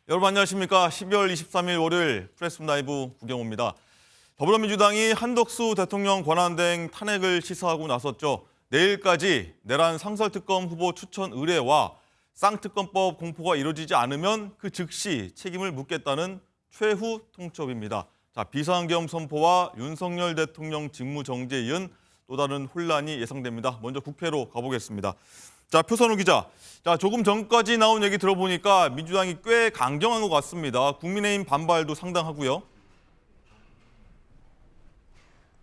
여러분 안녕하십니까? 12월 23일 월요일 프레스룸 라이브 구경호입니다. 더불어민주당이 한덕수 대통령 권한대행 탄핵을 시사하고 나섰죠. 내일까지 내란 상설특검 후보 추천 의뢰와 쌍특검법 공포가 이루어지지 않으면 그 즉시 책임을 묻겠다는 최후 통첩입니다. 자, 비상계엄 선포와 윤석열 대통령 직무정지에 이은 또 다른 혼란이 예상됩니다. 먼저 국회로 가보겠습니다. 자, 표선우 기자. 자, 조금 전까지 나온 얘기 들어보니까 민주당이 꽤 강경한 것 같습니다. 국민의힘 반발도 상당하고요.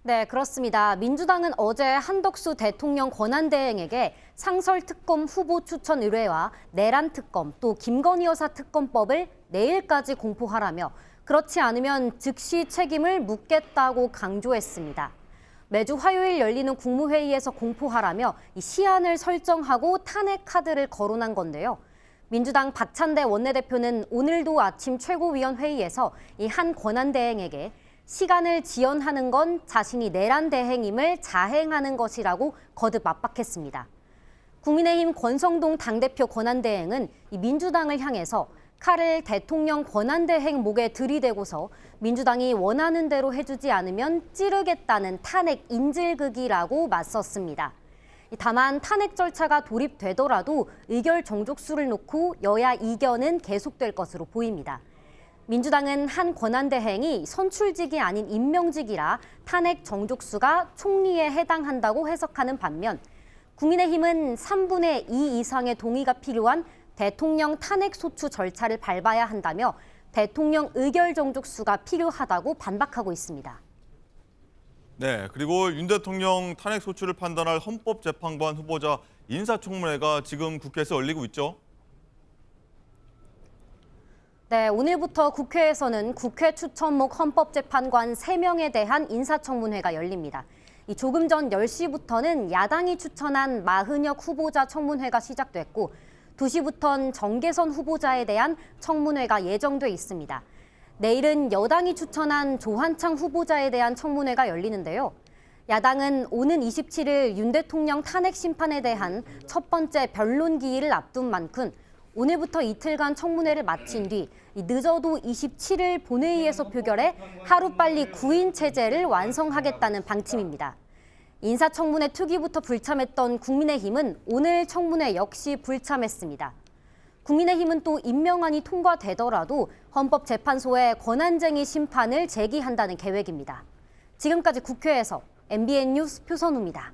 네, 그렇습니다. 민주당은 어제 한덕수 대통령 권한대행에게 상설특검 후보 추천 의뢰와 내란특검 또 김건희 여사 특검법을 내일까지 공포하라며 그렇지 않으면 즉시 책임을 묻겠다고 강조했습니다. 매주 화요일 열리는 국무회의에서 공포하라며 이 시한을 설정하고 탄핵 카드를 거론한 건데요. 민주당 박찬대 원내대표는 오늘도 아침 최고위원회의에서 이 한 권한대행에게 시간을 지연하는 건 자신이 내란 대행임을 자행하는 것이라고 거듭 압박했습니다. 국민의힘 권성동 당대표 권한대행은 이 민주당을 향해서 칼을 대통령 권한대행 목에 들이대고서 민주당이 원하는 대로 해주지 않으면 찌르겠다는 탄핵 인질극이라고 맞섰습니다. 다만 탄핵 절차가 도입되더라도 의결 정족수를 놓고 여야 이견은 계속될 것으로 보입니다. 민주당은 한 권한대행이 선출직이 아닌 임명직이라 탄핵 정족수가 총리에 해당한다고 해석하는 반면 국민의힘은 3분의 2 이상의 동의가 필요한 대통령 탄핵 소추 절차를 밟아야 한다며 대통령 의결 정족수가 필요하다고 반박하고 있습니다. 네, 그리고 윤 대통령 탄핵 소추를 판단할 헌법재판관 후보자 인사청문회가 지금 국회에서 열리고 있죠. 네, 오늘부터 국회에서는 국회 추천목 헌법재판관 3명에 대한 인사청문회가 열립니다. 조금 전 10시부터는 야당이 추천한 마흔혁 후보자 청문회가 시작됐고 2시부터는 정계선 후보자에 대한 청문회가 예정돼 있습니다. 내일은 여당이 추천한 조한창 후보자에 대한 청문회가 열리는데요. 야당은 오는 27일 윤 대통령 탄핵 심판에 대한 첫 번째 변론 기일을 앞둔 만큼 오늘부터 이틀간 청문회를 마친 뒤 늦어도 27일 본회의에서 표결해 하루빨리 구인 체제를 완성하겠다는 방침입니다. 인사청문회 투기부터 불참했던 국민의힘은 오늘 청문회 역시 불참했습니다. 국민의힘은 또 임명안이 통과되더라도 헌법재판소에 권한쟁의 심판을 제기한다는 계획입니다. 지금까지 국회에서 MBN 뉴스 표선우입니다.